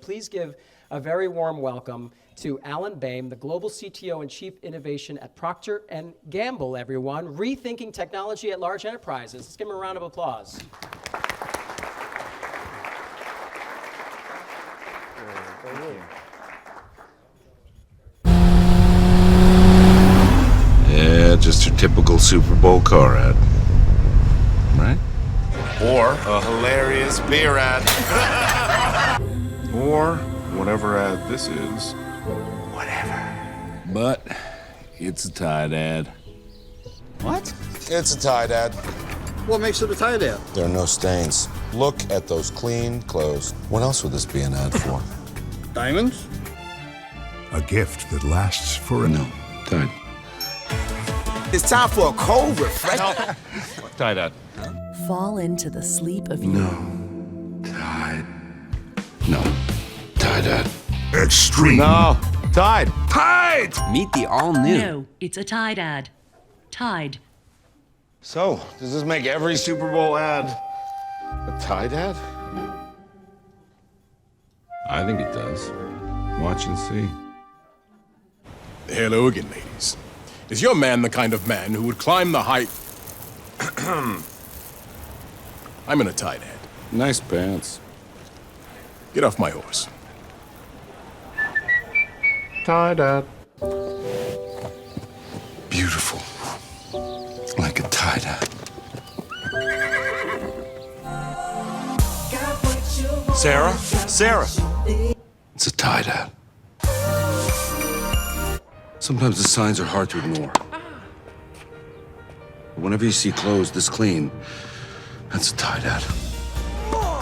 Please give a very warm welcome to Alan Boehme, the Global CTO and Chief Innovation at Procter & Gamble, everyone. Rethinking technology at large enterprises. Let's give him a round of applause. Thank you. Yeah, just your typical Super Bowl car ad. Right? Or a hilarious beer ad. Or whatever ad this is. Whatever. But it's a Tide ad. What? It's a Tide ad. What makes it a Tide ad? There are no stains. Look at those clean clothes. What else would this be an ad for? Diamonds? A gift that lasts for No, Tide. It's time for a cold refreshment. Tide ad. Fall into the sleep of No. Tide. No. Tide ad. extreme. No. Tide. Tide! Meet the all-new. No, it's a Tide ad. Tide. So, does this make every Super Bowl ad a Tide ad? I think it does. Watch and see. Hello again, ladies. Is your man the kind of man who would climb the height? I'm in a Tide ad. Nice pants. Get off my horse. Tide ad. Beautiful. Like a Tide ad. Sarah? Sarah? It's a Tide ad. Sometimes the signs are hard to ignore. But whenever you see clothes this clean, that's a Tide ad.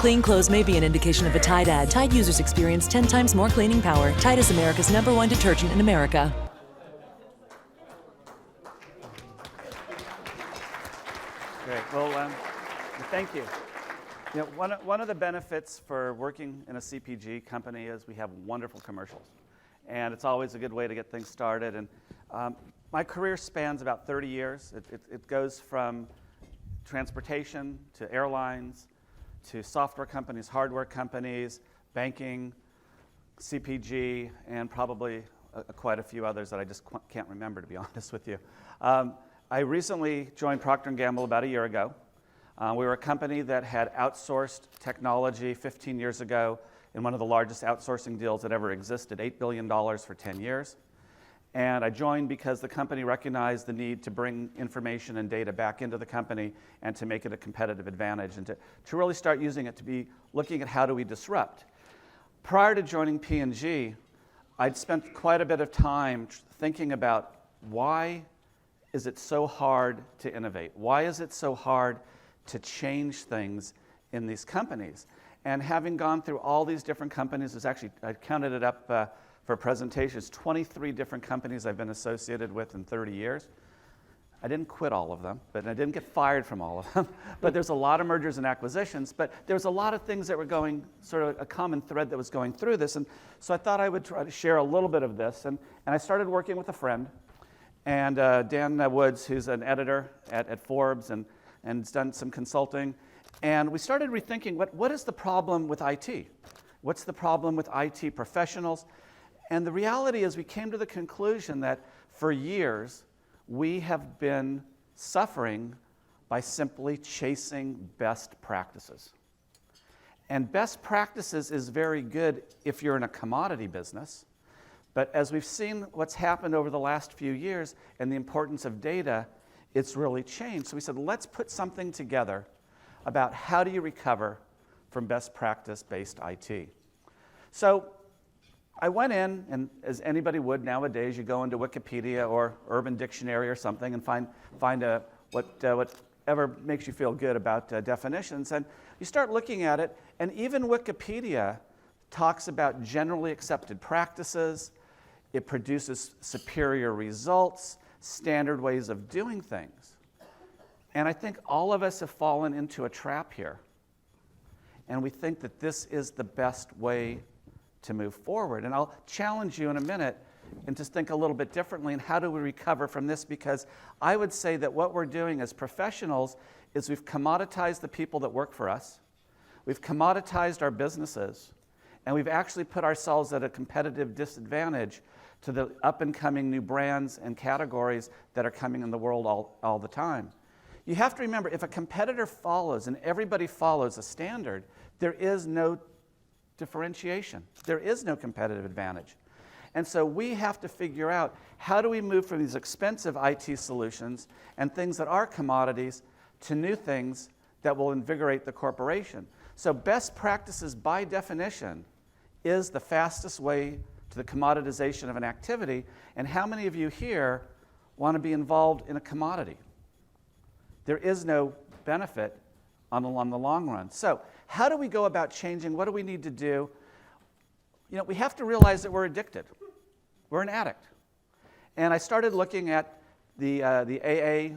Clean clothes may be an indication of a Tide ad. Tide users experience 10 times more cleaning power. Tide is America's #1 detergent in America. Great. Well, thank you. You know, one of the benefits for working in a CPG company is we have wonderful commercials. And it's always a good way to get things started. And my career spans about 30 years. It goes from transportation to airlines to software companies, hardware companies, banking, CPG, and probably quite a few others that I just can't remember, to be honest with you. I recently joined Procter & Gamble about a year ago. We were a company that had outsourced technology 15 years ago in one of the largest outsourcing deals that ever existed, $8 billion for 10 years. And I joined because the company recognized the need to bring information and data back into the company and to make it a competitive advantage and to really start using it to be looking at how do we disrupt. Prior to joining P&G, I'd spent quite a bit of time thinking about why is it so hard to innovate? Why is it so hard to change things in these companies? And having gone through all these different companies, there's actually, I counted it up for presentations, 23 different companies I've been associated with in 30 years. I didn't quit all of them, but I didn't get fired from all of them. But there's a lot of mergers and acquisitions, but there's a lot of things that were going, sort of a common thread that was going through this. And so I thought I would try to share a little bit of this. And I started working with a friend, and Dan Woods, who's an editor at Forbes and has done some consulting. And we started rethinking, what is the problem with IT? What's the problem with IT professionals? And the reality is we came to the conclusion that for years, we have been suffering by simply chasing best practices. And best practices is very good if you're in a commodity business. But as we've seen what's happened over the last few years and the importance of data, it's really changed. So we said, let's put something together about how do you recover from best practice-based IT. So I went in, and as anybody would nowadays, you go into Wikipedia or Urban Dictionary or something and find whatever makes you feel good about definitions. And you start looking at it, and even Wikipedia talks about generally accepted practices. It produces superior results, standard ways of doing things. And I think all of us have fallen into a trap here. And we think that this is the best way to move forward. And I'll challenge you in a minute and just think a little bit differently and how do we recover from this, because I would say that what we're doing as professionals is we've commoditized the people that work for us. We've commoditized our businesses, And we've actually put ourselves at a competitive disadvantage to the up-and-coming new brands and categories that are coming in the world all the time. You have to remember, if a competitor follows and everybody follows a standard, there is no differentiation. There is no competitive advantage. And so we have to figure out, how do we move from these expensive IT solutions and things that are commodities to new things that will invigorate the corporation? So best practices, by definition, is the fastest way to the commoditization of an activity. And how many of you here want to be involved in a commodity? There is no benefit on the long run. So how do we go about changing? What do we need to do? You know, we have to realize that we're addicted. We're an addict. And I started looking at the AA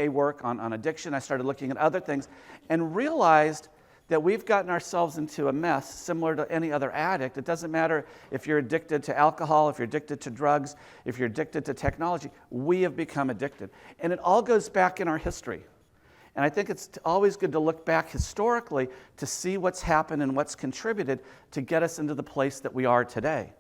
work on addiction. I started looking at other things and realized that we've gotten ourselves into a mess similar to any other addict. It doesn't matter if you're addicted to alcohol, if you're addicted to drugs, if you're addicted to technology. We have become addicted. And it all goes back in our history. And I think it's always good to look back historically to see what's happened and what's contributed to get us into the place that we are today.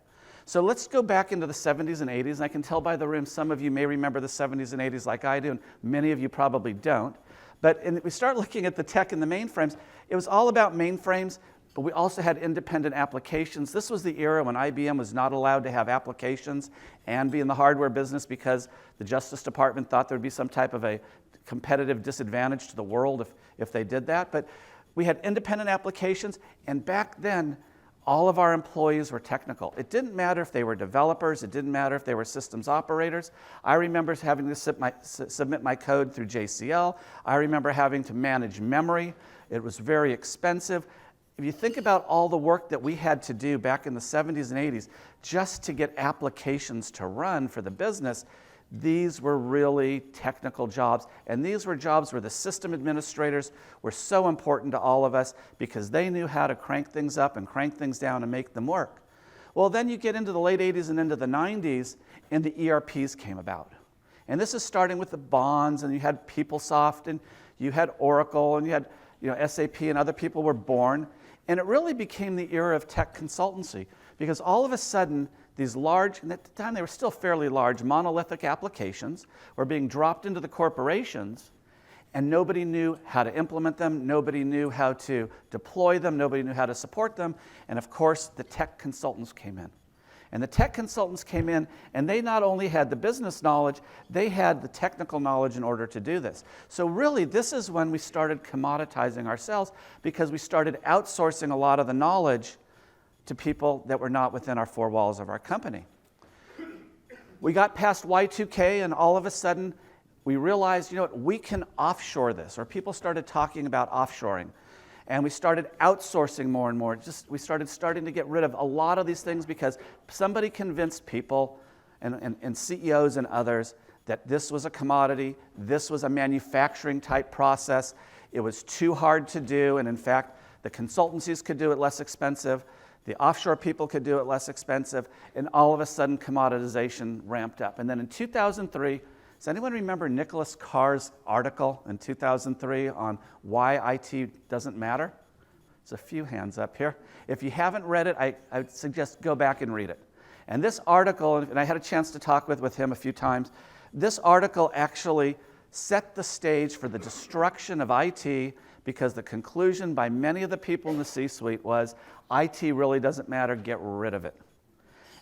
So let's go back into the 70s and 80s. And I can tell by the room some of you may remember the 70s and 80s like I do, and many of you probably don't. But we start looking at the tech and the mainframes. It was all about mainframes, but we also had independent applications. This was the era when IBM was not allowed to have applications and be in the hardware business because the Justice Department thought there would be some type of a competitive disadvantage to the world if they did that. But we had independent applications, and back then, all of our employees were technical. It didn't matter if they were developers. It didn't matter if they were systems operators. I remember having to submit my code through JCL. I remember having to manage memory. It was very expensive. If you think about all the work that we had to do back in the 70s and 80s just to get applications to run for the business, these were really technical jobs, and these were jobs where the system administrators were so important to all of us because they knew how to crank things up and crank things down and make them work. Well, then you get into the late 80s and into the 90s, and the ERPs came about. And this is starting with the bonds, and you had PeopleSoft, and you had Oracle, and you had SAP, and other people were born. And it really became the era of tech consultancy because all of a sudden, these large, and at the time they were still fairly large, monolithic applications were being dropped into the corporations, and nobody knew how to implement them, nobody knew how to deploy them, nobody knew how to support them, and of course the tech consultants came in. And the tech consultants came in, and they not only had the business knowledge, they had the technical knowledge in order to do this. So really, this is when we started commoditizing ourselves because we started outsourcing a lot of the knowledge to people that were not within our four walls of our company. We got past Y2K, and all of a sudden, we realized, we can offshore this, or people started talking about offshoring. And we started outsourcing more and more. We started to get rid of a lot of these things because somebody convinced people and CEOs and others that this was a commodity, this was a manufacturing type process, it was too hard to do, and in fact, the consultancies could do it less expensive, the offshore people could do it less expensive, and all of a sudden commoditization ramped up. And then in 2003, does anyone remember Nicholas Carr's article in 2003 on why IT doesn't matter? There's a few hands up here. If you haven't read it, I would suggest go back and read it. And this article, and I had a chance to talk with him a few times, this article actually set the stage for the destruction of IT because the conclusion by many of the people in the C-suite was IT really doesn't matter, get rid of it.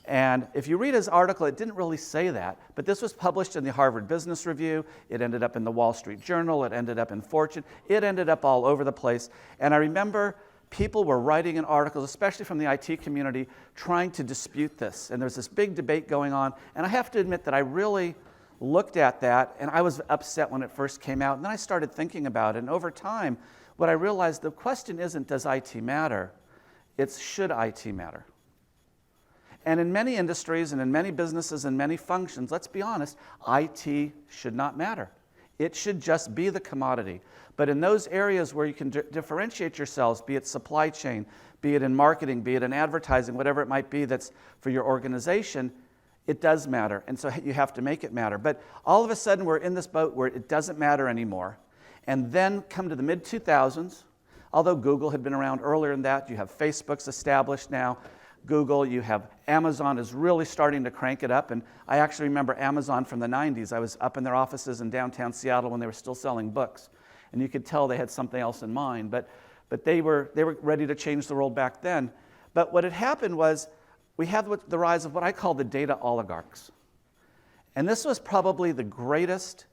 And if you read his article, it didn't really say that, but this was published in the Harvard Business Review, it ended up in the Wall Street Journal, it ended up in Fortune, it ended up all over the place. And I remember people were writing in articles, especially from the IT community, trying to dispute this. And there's this big debate going on, and I have to admit that I really looked at that, and I was upset when it first came out, and then I started thinking about it, and over time, what I realized, the question isn't, does IT matter? It's, should IT matter? And in many industries and in many businesses and many functions, let's be honest, IT should not matter. It should just be the commodity. But in those areas where you can differentiate yourselves, be it supply chain, be it in marketing, be it in advertising, whatever it might be that's for your organization, it does matter. And so you have to make it matter. But all of a sudden, we're in this boat where it doesn't matter anymore. And then come to the mid-2000s, Although Google had been around earlier than that, you have Facebook's established now. Google, you have Amazon is really starting to crank it up. And I actually remember Amazon from the 90s. I was up in their offices in downtown Seattle when they were still selling books. And you could tell they had something else in mind. But they were ready to change the world back then. But what had happened was we had the rise of what I call the data oligarchs. And this was probably the greatest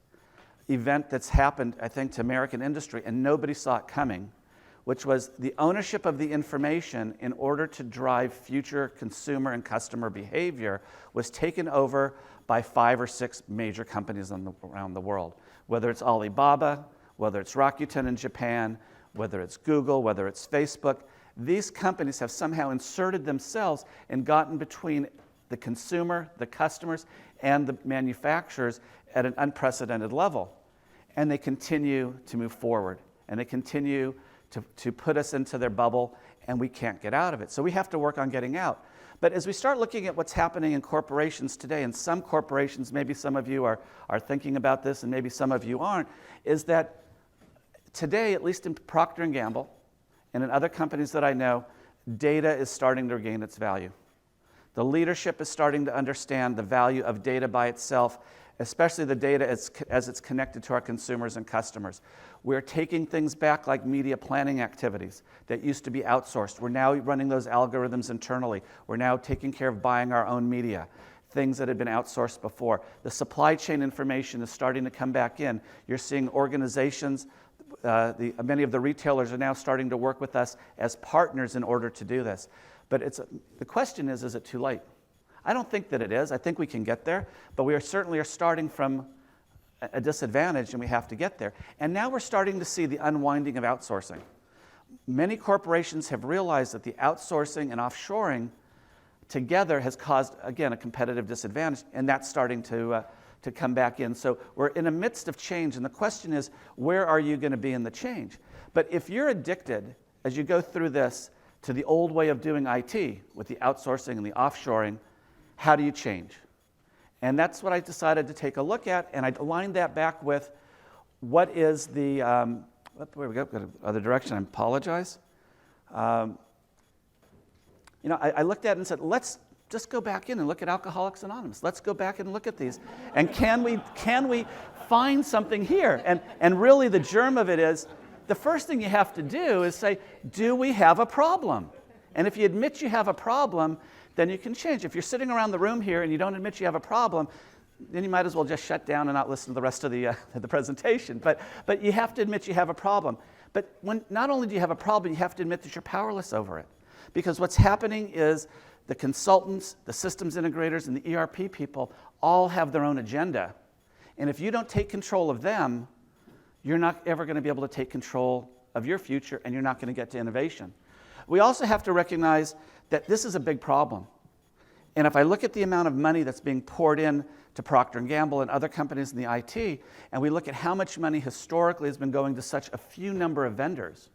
event that's happened, I think, to American industry, and nobody saw it coming, which was the ownership of the information in order to drive future consumer and customer behavior was taken over by 5 or 6 major companies around the world. Whether it's Alibaba, whether it's Rakuten in Japan, whether it's Google, whether it's Facebook, these companies have somehow inserted themselves and gotten between the consumer, the customers, and the manufacturers at an unprecedented level. And they continue to move forward, and they continue to put us into their bubble, and we can't get out of it. So we have to work on getting out. But as we start looking at what's happening in corporations today, and some corporations, maybe some of you are thinking about this, and maybe some of you aren't, is that today, at least in Procter & Gamble, and in other companies that I know, data is starting to regain its value. The leadership is starting to understand the value of data by itself, especially the data as it's connected to our consumers and customers. We're taking things back like media planning activities that used to be outsourced. We're now running those algorithms internally. We're now taking care of buying our own media, things that had been outsourced before. The supply chain information is starting to come back in. You're seeing organizations, many of the retailers are now starting to work with us as partners in order to do this. But the question is it too late? I don't think that it is. I think we can get there, but we certainly are starting from a disadvantage, and we have to get there. And now we're starting to see the unwinding of outsourcing. Many corporations have realized that the outsourcing and offshoring together has caused, again, a competitive disadvantage, and that's starting to come back in. So we're in the midst of change, and the question is, where are you going to be in the change? But if you're addicted, as you go through this, to the old way of doing IT with the outsourcing and the offshoring, how do you change? And that's what I decided to take a look at, and I aligned that back with what is the, where we go, got other direction, I apologize. I looked at it and said, let's just go back in and look at Alcoholics Anonymous. Let's go back and look at these. And can we find something here? And really the germ of it is, the first thing you have to do is say, do we have a problem? And if you admit you have a problem, then you can change. If you're sitting around the room here and you don't admit you have a problem, then you might as well just shut down and not listen to the rest of the presentation. But you have to admit you have a problem. But not only do you have a problem, you have to admit that you're powerless over it. Because what's happening is the consultants, the systems integrators, and the ERP people all have their own agenda. And if you don't take control of them, you're not ever going to be able to take control of your future, and you're not going to get to innovation. We also have to recognize that this is a big problem. And if I look at the amount of money that's being poured in to Procter & Gamble and other companies in the IT, and we look at how much money historically has been going to such a few number of vendors,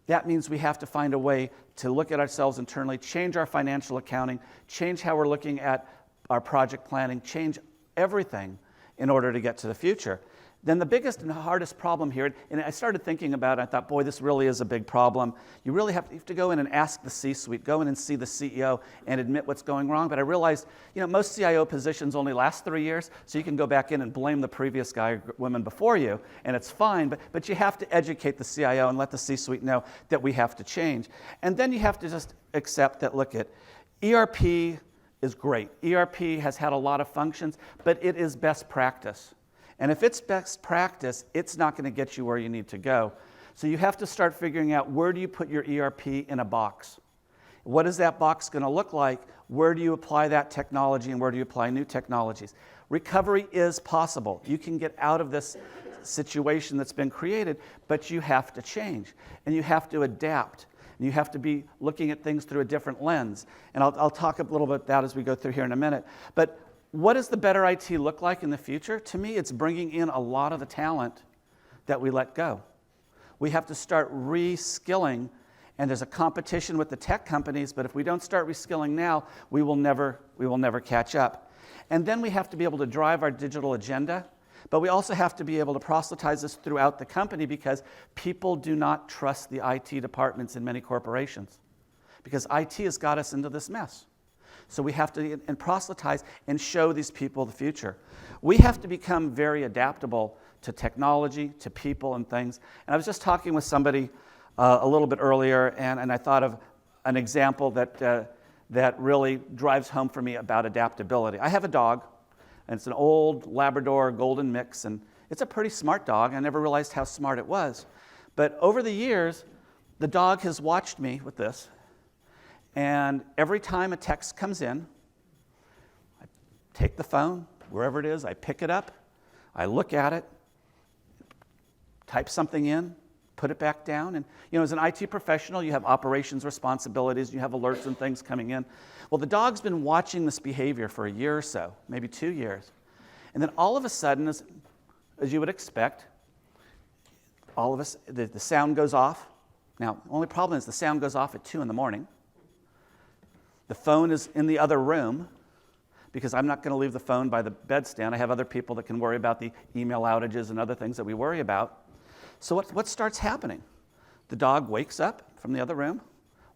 that means we have to find a way to look at ourselves internally, change our financial accounting, change how we're looking at our project planning, change everything in order to get to the future. Then the biggest and hardest problem here, and I started thinking about it, I thought, boy, this really is a big problem. You really have to go in and ask the C-suite, go in and see the CEO and admit what's going wrong. But I realized, most CIO positions only last 3 years, so you can go back in and blame the previous guy or woman before you, and it's fine. But you have to educate the CIO and let the C-suite know that we have to change. And then you have to just accept that, look, ERP is great. ERP has had a lot of functions, but it is best practice. And if it's best practice, it's not going to get you where you need to go. So you have to start figuring out, where do you put your ERP in a box? What is that box going to look like? Where do you apply that technology, and where do you apply new technologies? Recovery is possible. You can get out of this situation that's been created, but you have to change, and you have to adapt, and you have to be looking at things through a different lens. And I'll talk a little bit about that as we go through here in a minute. But what does the better IT look like in the future? To me, it's bringing in a lot of the talent that we let go. We have to start reskilling, and there's a competition with the tech companies, but if we don't start reskilling now, we will never catch up. And then we have to be able to drive our digital agenda. But we also have to be able to proselytize this throughout the company because people do not trust the IT departments in many corporations because IT has got us into this mess. So we have to proselytize and show these people the future. We have to become very adaptable to technology, to people and things. And I was just talking with somebody a little bit earlier, and I thought of an example that really drives home for me about adaptability. I have a dog, and it's an old Labrador golden mix, and it's a pretty smart dog. I never realized how smart it was. But over the years, the dog has watched me with this, and every time a text comes in, I take the phone, wherever it is, I pick it up, I look at it, type something in, put it back down. And as an IT professional, you have operations responsibilities, you have alerts and things coming in. Well, the dog's been watching this behavior for a year or so, maybe 2 years. And then all of a sudden, as you would expect, all of us, the sound goes off. Now, the only problem is the sound goes off at 2 in the morning. The phone is in the other room because I'm not going to leave the phone by the bedstand. I have other people that can worry about the email outages and other things that we worry about. So what starts happening? The dog wakes up from the other room,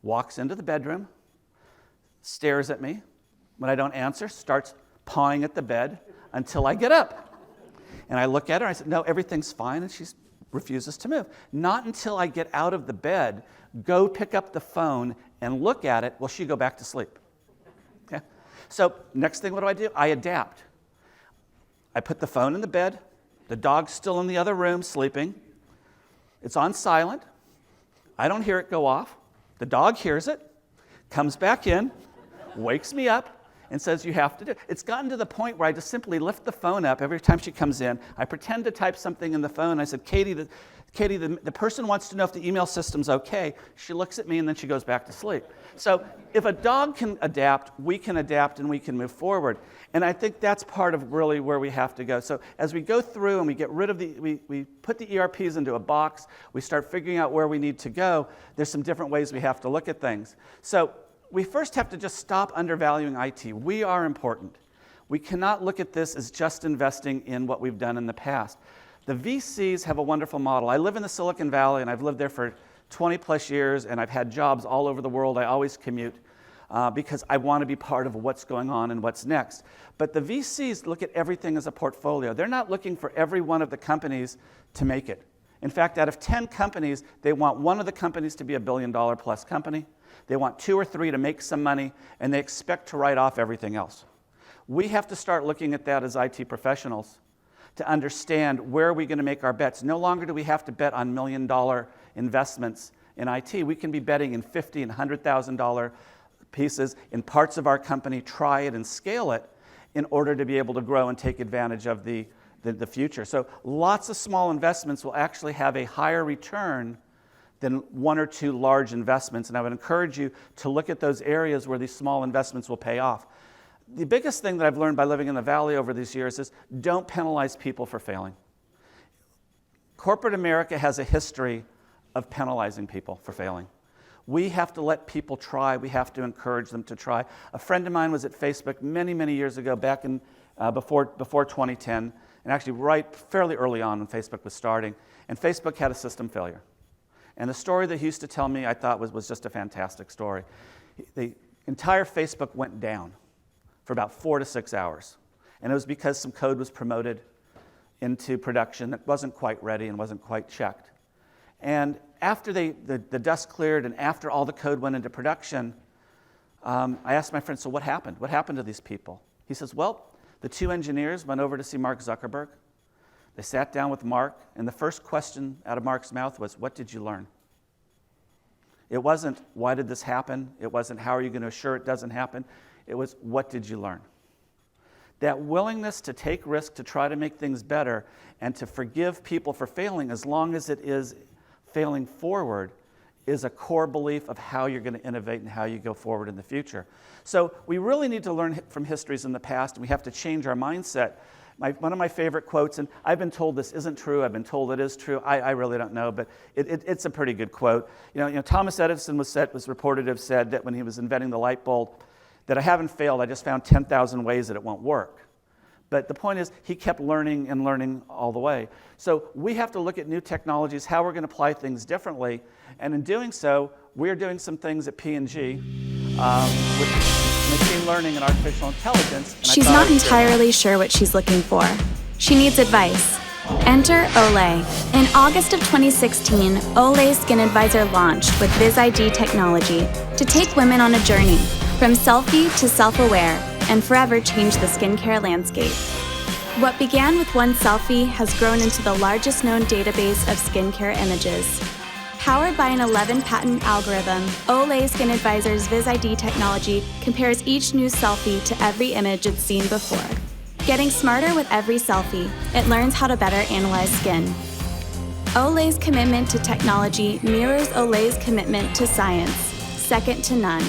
walks into the bedroom, stares at me. When I don't answer, starts pawing at the bed until I get up. And I look at her, and I said, no, everything's fine, and she refuses to move. Not until I get out of the bed, go pick up the phone and look at it, will she go back to sleep. Okay? So next thing, what do? I adapt. I put the phone in the bed. The dog's still in the other room sleeping. It's on silent. I don't hear it go off. The dog hears it, comes back in, wakes me up, and says, you have to do it. It's gotten to the point where I just simply lift the phone up every time she comes in. I pretend to type something in the phone. I said, Katie, the person wants to know if the email system's okay. She looks at me, and then she goes back to sleep. So if a dog can adapt, and we can move forward. And I think that's part of really where we have to go. So as we go through and we get rid of we put the ERPs into a box, we start figuring out where we need to go, there's some different ways we have to look at things. So we first have to just stop undervaluing IT. We are important. We cannot look at this as just investing in what we've done in the past. The VCs have a wonderful model. I live in the Silicon Valley, and I've lived there for 20 plus years, and I've had jobs all over the world. I always commute because I want to be part of what's going on and what's next. But the VCs look at everything as a portfolio. They're not looking for every one of the companies to make it. In fact, out of 10 companies, they want one of the companies to be $1 billion plus company. They want 2 or 3 to make some money, and they expect to write off everything else. We have to start looking at that as IT professionals to understand where are we going to make our bets. No longer do we have to bet on $1 million investments in IT. We can be betting in $50,000 and $100,000 pieces in parts of our company, try it and scale it in order to be able to grow and take advantage of the future. So lots of small investments will actually have a higher return than 1 or 2 large investments. And I would encourage you to look at those areas where these small investments will pay off. The biggest thing that I've learned by living in the Valley over these years is don't penalize people for failing. Corporate America has a history of penalizing people for failing. We have to let people try. We have to encourage them to try. A friend of mine was at Facebook many, many years ago, back in before 2010, and actually fairly early on when Facebook was starting, and Facebook had a system failure. And the story that he used to tell me, I thought was just a fantastic story. The entire Facebook went down for about 4 to 6 hours. And it was because some code was promoted into production that wasn't quite ready and wasn't quite checked. And after the dust cleared and after all the code went into production, I asked my friend, so what happened? What happened to these people? He says, well, the 2 engineers went over to see Mark Zuckerberg. They sat down with Mark, and the first question out of Mark's mouth was, what did you learn? It wasn't, why did this happen? It wasn't, how are you going to assure it doesn't happen? It was, what did you learn? That willingness to take risk, to try to make things better, and to forgive people for failing as long as it is failing forward is a core belief of how you're going to innovate and how you go forward in the future. So we really need to learn from histories in the past, and we have to change our mindset. One of my favorite quotes, and I've been told this isn't true, I've been told it is true, I really don't know, but it's a pretty good quote. You know, Thomas Edison was reported to have said that when he was inventing the light bulb, that I haven't failed, I just found 10,000 ways that it won't work. But the point is, he kept learning and learning all the way. So we have to look at new technologies, how we're going to apply things differently. And in doing so, we're doing some things at P&G with machine learning and artificial intelligence. And She's not entirely sure what she's looking for. She needs advice. Enter Olay. In August of 2016, Olay Skin Advisor launched with VizID technology to take women on a journey from selfie to self-aware and forever change the skincare landscape. What began with one selfie has grown into the largest known database of skincare images. Powered by an 11-patent algorithm, Olay Skin Advisor's VizID technology compares each new selfie to every image it's seen before. Getting smarter with every selfie, it learns how to better analyze skin. Olay's commitment to technology mirrors Olay's commitment to science, second to none.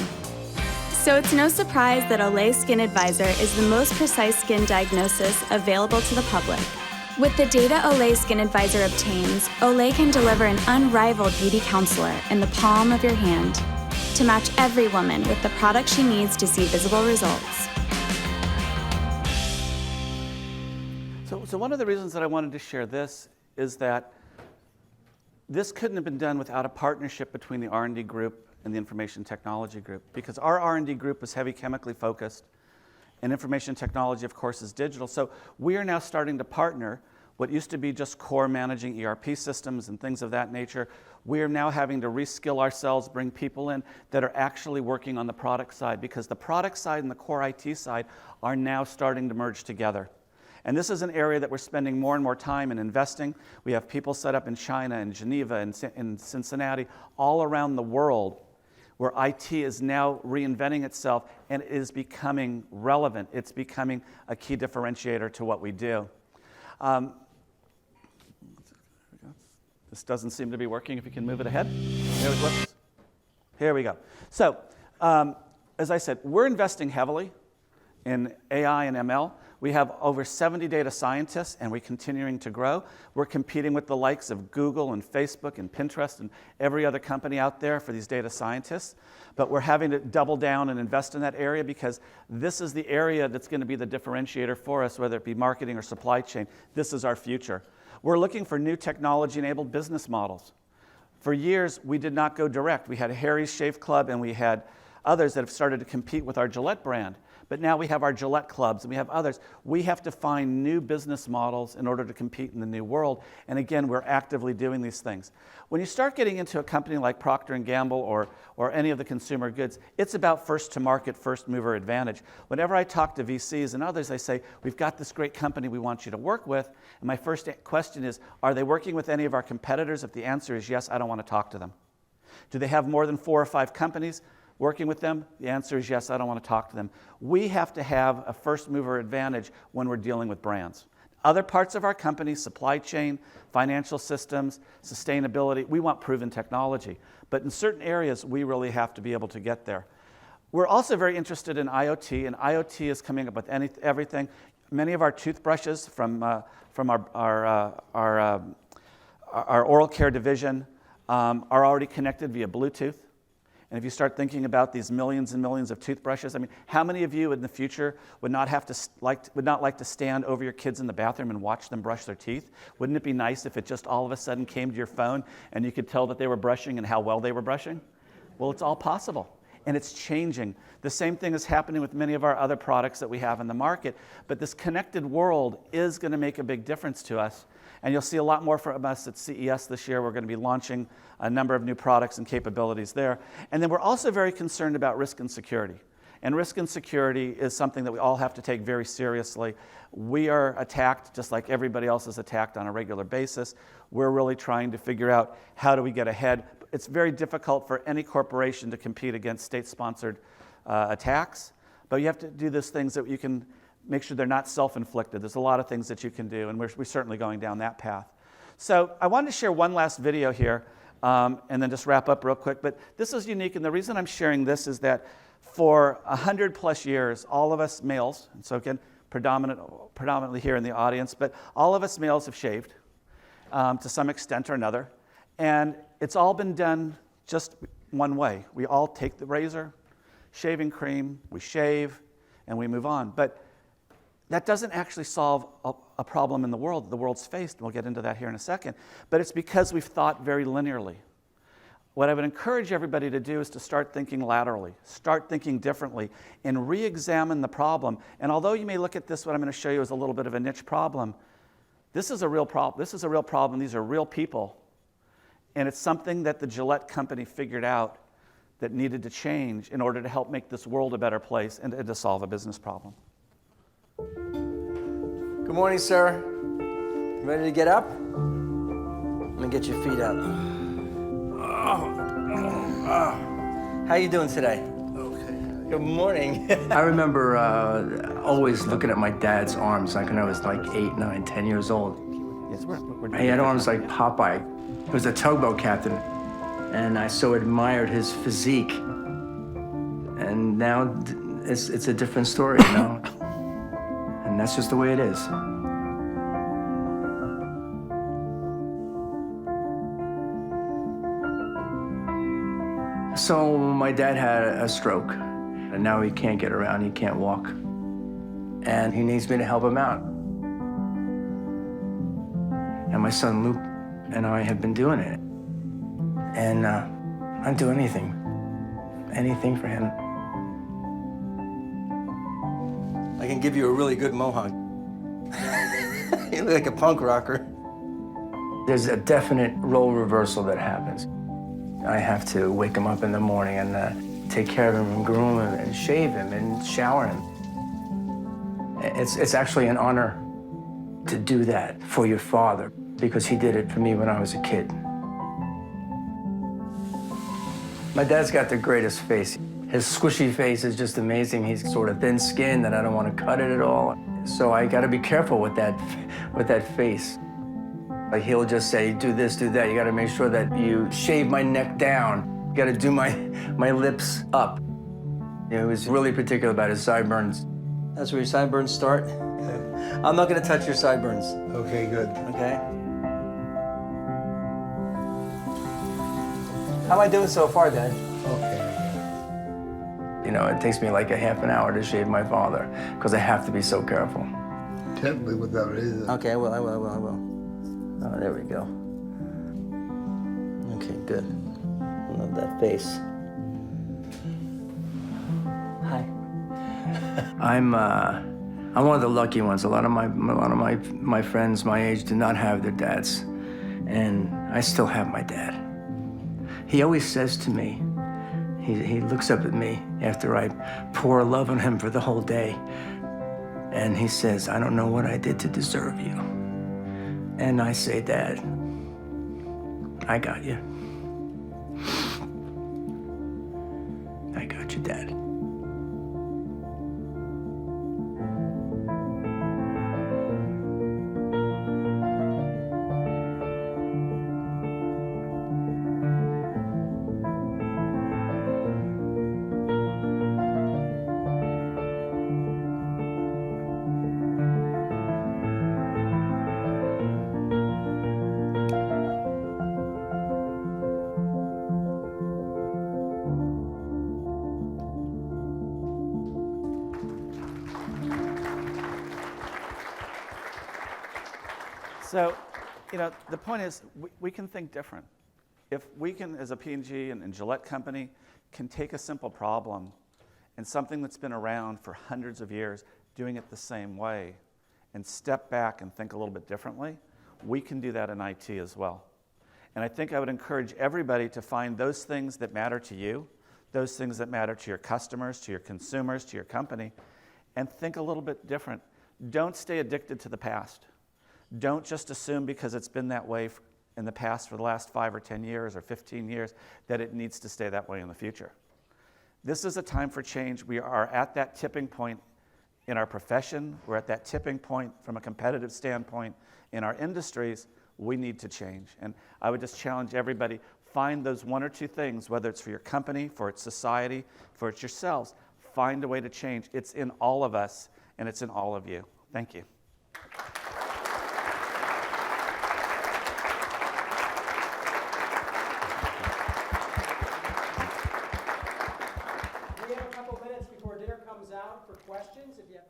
So it's no surprise that Olay Skin Advisor is the most precise skin diagnosis available to the public. With the data Olay Skin Advisor obtains, Olay can deliver an unrivaled beauty counselor in the palm of your hand to match every woman with the product she needs to see visible results. So one of the reasons that I wanted to share this is that this couldn't have been done without a partnership between the R&D group and the information technology group, because our R&D group is heavy chemically focused, and information technology, of course, is digital. So we are now starting to partner. What used to be just core managing ERP systems and things of that nature, we are now having to reskill ourselves, bring people in that are actually working on the product side, because the product side and the core IT side are now starting to merge together. And this is an area that we're spending more and more time in investing. We have people set up in China, in Geneva, in Cincinnati, all around the world, where IT is now reinventing itself and it is becoming relevant. It's becoming a key differentiator to what we do. This doesn't seem to be working. If you can move it ahead. Here we go. So, as I said, we're investing heavily in AI and ML. We have over 70 data scientists, and we're continuing to grow. We're competing with the likes of Google and Facebook and Pinterest and every other company out there for these data scientists. But we're having to double down and invest in that area, because this is the area that's going to be the differentiator for us, whether it be marketing or supply chain. This is our future. We're looking for new technology-enabled business models. For years, we did not go direct. We had Harry's Shave Club, and we had others that have started to compete with our Gillette brand. But now we have our Gillette clubs and we have others. We have to find new business models in order to compete in the new world. And again, we're actively doing these things. When you start getting into a company like Procter & Gamble or any of the consumer goods, it's about first to market, first mover advantage. Whenever I talk to VCs and others, they say, we've got this great company we want you to work with. And my first question is, are they working with any of our competitors? If the answer is yes, I don't want to talk to them. Do they have more than 4 or 5 companies working with them? The answer is yes, I don't want to talk to them. We have to have a first mover advantage when we're dealing with brands. Other parts of our company, supply chain, financial systems, sustainability, we want proven technology. But in certain areas, we really have to be able to get there. We're also very interested in IoT, and IoT is coming up with everything. Many of our toothbrushes from our oral care division are already connected via Bluetooth. And if you start thinking about these millions and millions of toothbrushes, I mean, how many of you in the future would not like to stand over your kids in the bathroom and watch them brush their teeth? Wouldn't it be nice if it just all of a sudden came to your phone and you could tell that they were brushing and how well they were brushing? Well, it's all possible, and it's changing. The same thing is happening with many of our other products that we have in the market, but this connected world is going to make a big difference to us. And you'll see a lot more from us at CES this year. We're going to be launching a number of new products and capabilities there. And then we're also very concerned about risk and security. And risk and security is something that we all have to take very seriously. We are attacked just like everybody else is attacked on a regular basis. We're really trying to figure out how do we get ahead. It's very difficult for any corporation to compete against state-sponsored attacks. But you have to do those things that you can make sure they're not self-inflicted. There's a lot of things that you can do, and we're certainly going down that path. So I wanted to share one last video here, and then just wrap up real quick. But this is unique, and the reason I'm sharing this is that for 100+ years, all of us males, and so again, predominantly here in the audience, but all of us males have shaved to some extent or another, and it's all been done just one way. We all take the razor, shaving cream, we shave, and we move on. But that doesn't actually solve a problem in the world the world's faced, and we'll get into that here in a second, but it's because we've thought very linearly. What I would encourage everybody to do is to start thinking laterally, start thinking differently, and re-examine the problem. And although you may look at this, what I'm going to show you is a little bit of a niche problem, this is a real problem. This is a real problem. These are real people. And it's something that the Gillette company figured out that needed to change in order to help make this world a better place and to solve a business problem. Good morning, sir. Ready to get up? Let me get your feet up. How you doing today? Okay. Good morning. I remember always looking at my dad's arms like when I was like 8, 9, 10 years old. Yes, He had arms like Popeye. He was a tugboat captain, and I so admired his physique. And now it's a different story, you know? And that's just the way it is. So my dad had a stroke, and now he can't get around, he can't walk. And he needs me to help him out. And my son Luke and I have been doing it. And I'd do anything for him. I can give you a really good mohawk. You look like a punk rocker. There's a definite role reversal that happens. I have to wake him up in the morning and take care of him and groom him and shave him and shower him. It's actually an honor to do that for your father because he did it for me when I was a kid. My dad's got the greatest face. His squishy face is just amazing. He's sort of thin-skinned and I don't want to cut it at all. So I got to be careful with that face. Like he'll just say, do this, do that. You got to make sure that you shave my neck down. You got to do my lips up. You know, he was really particular about his sideburns. That's where your sideburns start. I'm not going to touch your sideburns. Okay, good. Okay? How am I doing so far, Dad? Okay. You know, it takes me like a half an hour to shave my father because I have to be so careful. Tell me what that is. Okay, I will. Oh, there we go. Okay, good. I love that face. Hi. I'm one of the lucky ones. A lot of my friends my age did not have their dads, and I still have my dad. He always says to me, he looks up at me after I pour love on him for the whole day, and he says, I don't know what I did to deserve you. And I say, Dad, I got you. I got you, Dad. So, you know, the point is we can think different. If we can, as a P&G and Gillette company, can take a simple problem and something that's been around for hundreds of years, doing it the same way, and step back and think a little bit differently, we can do that in IT as well. And I think I would encourage everybody to find those things that matter to you, those things that matter to your customers, to your consumers, to your company, and think a little bit different. Don't stay addicted to the past. Don't just assume because it's been that way in the past for the last 5 or 10 years or 15 years that it needs to stay that way in the future. This is a time for change. We are at that tipping point in our profession. We're at that tipping point from a competitive standpoint in our industries. We need to change. And I would just challenge everybody, find those 1 or 2 things, whether it's for your company, for its society, for it's yourselves. Find a way to change. It's in all of us, and it's in all of you. Thank you. We have a couple minutes before dinner comes out for questions. If you have